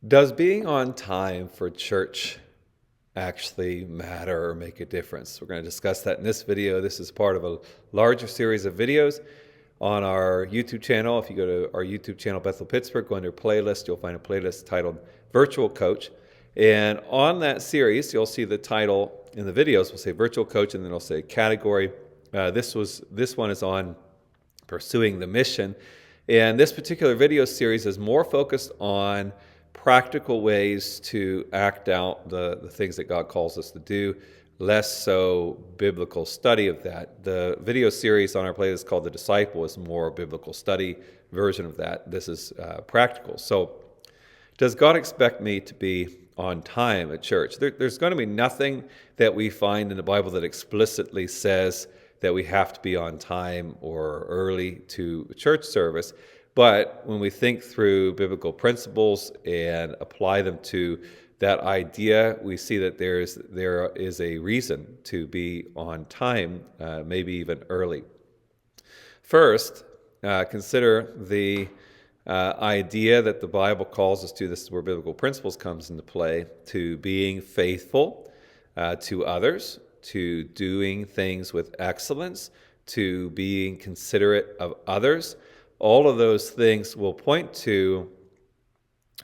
Does being on time for church actually matter or make a difference? We're going to discuss that in this video. This is part of a larger series of videos on our YouTube channel. If you go to our YouTube channel, Bethel Pittsburgh, go under playlist, you'll find a playlist titled Virtual Coach. And on that series, you'll see the title in the videos will say Virtual Coach, and then it'll say category. This one is on pursuing the mission. And this particular video series is more focused on practical ways to act out the things that God calls us to do, less so biblical study of that. The video series on our playlist called The Disciple is more biblical study version of that. This is practical. So does God expect me to be on time at church? There's going to be nothing that we find in the Bible that explicitly says that we have to be on time or early to church service. But when we think through biblical principles and apply them to that idea, we see that there is a reason to be on time, maybe even early. First, consider the idea that the Bible calls us to. This is where biblical principles comes into play, to being faithful to others, to doing things with excellence, to being considerate of others. All of those things will point to,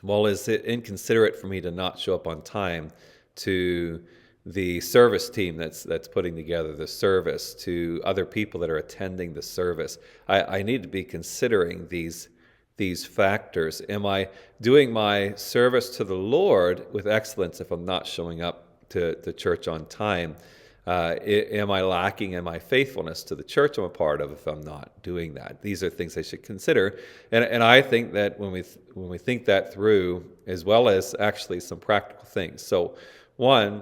well, is it inconsiderate for me to not show up on time to the service team that's putting together the service, to other people that are attending the service? I need to be considering these factors. Am I doing my service to the Lord with excellence if I'm not showing up to church on time? Am I lacking in my faithfulness to the church I'm a part of if I'm not doing that? These are things I should consider. And I think that when we think that through, as well as actually some practical things. So one,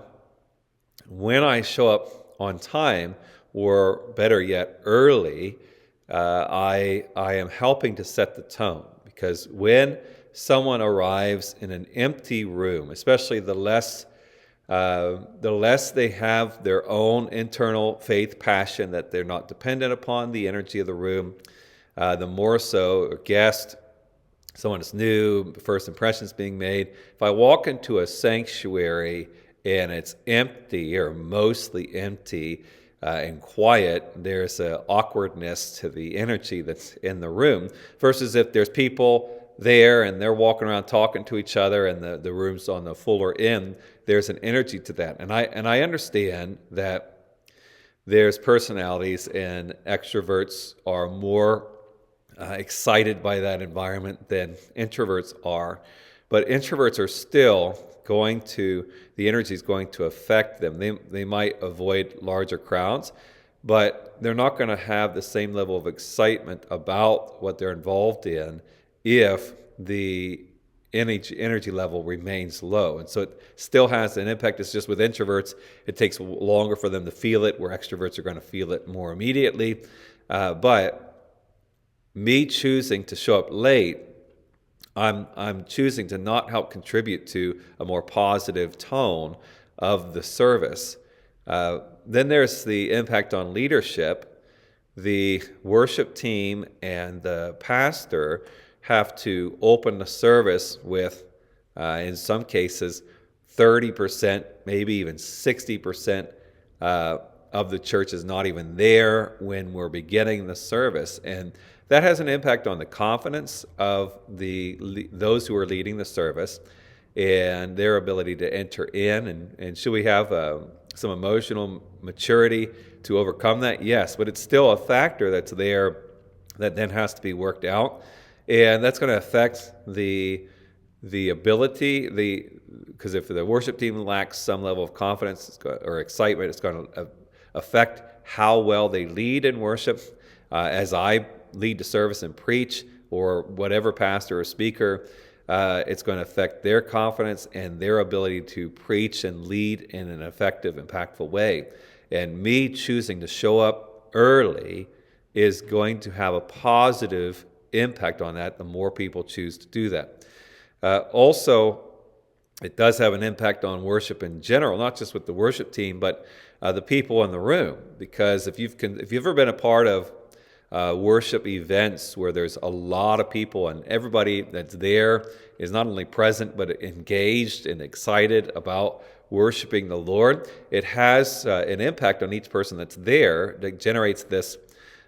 when I show up on time, or better yet, early, I am helping to set the tone. Because when someone arrives in an empty room, especially the less they have their own internal faith passion, that they're not dependent upon the energy of the room, the more so a guest, someone is new, first impressions being made. If I walk into a sanctuary and it's empty or mostly empty and quiet, there's an awkwardness to the energy that's in the room, versus if there's people there and they're walking around talking to each other and the room's on the fuller end, there's an energy to that. And I understand that there's personalities, and extroverts are more excited by that environment than introverts are. But introverts are still the energy is going to affect them. They might avoid larger crowds, but they're not going to have the same level of excitement about what they're involved in if the energy level remains low. And so it still has an impact. It's just with introverts, it takes longer for them to feel it, where extroverts are going to feel it more immediately. But me choosing to show up late, I'm choosing to not help contribute to a more positive tone of the service. Then there's the impact on leadership. The worship team and the pastor have to open the service with, in some cases, 30%, maybe even 60% of the church is not even there when we're beginning the service. And that has an impact on the confidence of those who are leading the service and their ability to enter in. And should we have some emotional maturity to overcome that? Yes, but it's still a factor that's there that then has to be worked out. And that's going to affect the ability, because if the worship team lacks some level of confidence or excitement, it's going to affect how well they lead in worship. As I lead the service and preach, or whatever pastor or speaker, it's going to affect their confidence and their ability to preach and lead in an effective, impactful way. And me choosing to show up early is going to have a positive impact on that, the more people choose to do that. Also, it does have an impact on worship in general, not just with the worship team, but the people in the room. Because if you've ever been a part of worship events where there's a lot of people and everybody that's there is not only present but engaged and excited about worshiping the Lord, it has an impact on each person that's there that generates this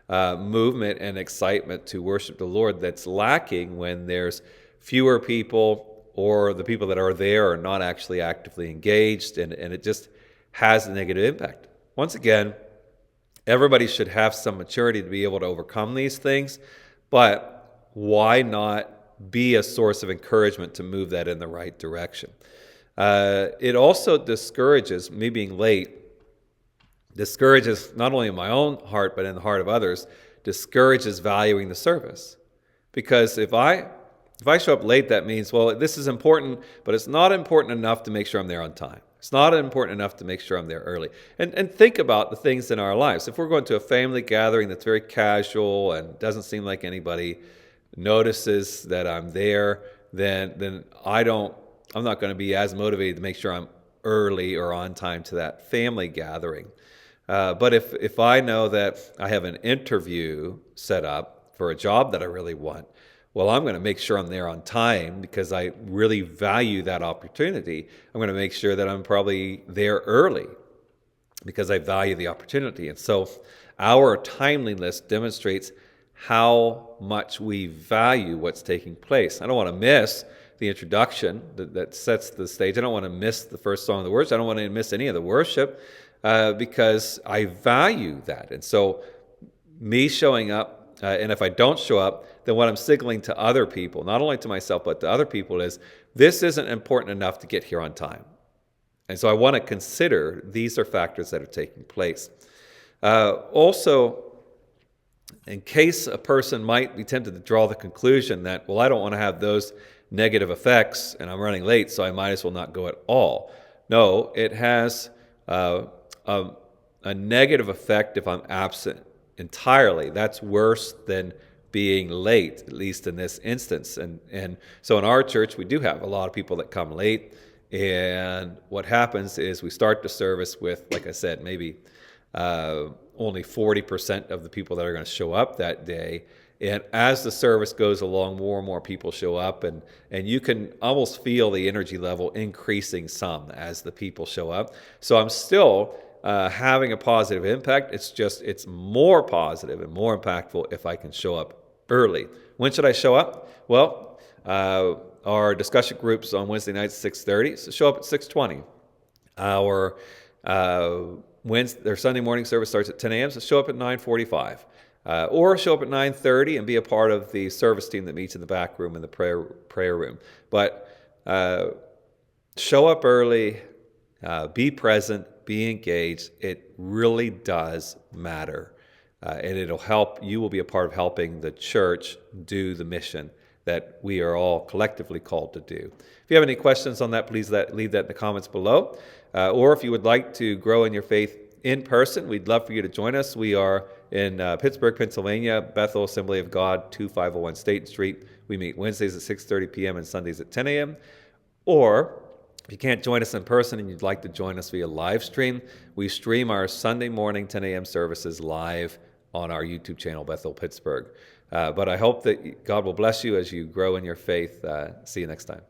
movement and excitement to worship the Lord that's lacking when there's fewer people, or the people that are there are not actually actively engaged, and it just has a negative impact. Once again, everybody should have some maturity to be able to overcome these things, but why not be a source of encouragement to move that in the right direction? It also discourages me being late, discourages not only in my own heart, but in the heart of others, discourages valuing the service. Because if I show up late, that means, well, this is important, but it's not important enough to make sure I'm there on time. It's not important enough to make sure I'm there early. And think about the things in our lives. If we're going to a family gathering that's very casual and doesn't seem like anybody notices that I'm there, then I'm not going to be as motivated to make sure I'm early or on time to that family gathering. But if I know that I have an interview set up for a job that I really want, well, I'm going to make sure I'm there on time because I really value that opportunity. I'm going to make sure that I'm probably there early because I value the opportunity. And so our timeliness demonstrates how much we value what's taking place. I don't want to miss the introduction that sets the stage. I don't want to miss the first song of the words. I don't want to miss any of the worship because I value that. And so me showing up, and if I don't show up, then what I'm signaling to other people, not only to myself, but to other people, is this isn't important enough to get here on time. And so I want to consider these are factors that are taking place. Also, in case a person might be tempted to draw the conclusion that, well, I don't want to have those negative effects and I'm running late, so I might as well not go at all. No, it has a negative effect if I'm absent entirely. That's worse than being late, at least in this instance. And so in our church, we do have a lot of people that come late. And what happens is we start the service with, like I said, maybe only 40% of the people that are going to show up that day. And as the service goes along, more and more people show up, and you can almost feel the energy level increasing some as the people show up. So I'm still having a positive impact. It's more positive and more impactful if I can show up early. When should I show up? Well, our discussion groups on Wednesday nights 6:30, so show up at 6:20. Our Sunday morning service starts at 10 a.m., so show up at 9:45. Or show up at 9:30 and be a part of the service team that meets in the back room in the prayer room. But show up early, be present, be engaged. It really does matter. And it'll help. You will be a part of helping the church do the mission that we are all collectively called to do. If you have any questions on that, please leave that in the comments below. Or if you would like to grow in your faith in person, we'd love for you to join us. We are in Pittsburgh, Pennsylvania, Bethel Assembly of God, 2501 State Street. We meet Wednesdays at 6:30 p.m. and Sundays at 10 a.m. Or if you can't join us in person and you'd like to join us via live stream, we stream our Sunday morning 10 a.m. services live on our YouTube channel, Bethel Pittsburgh. But I hope that God will bless you as you grow in your faith. See you next time.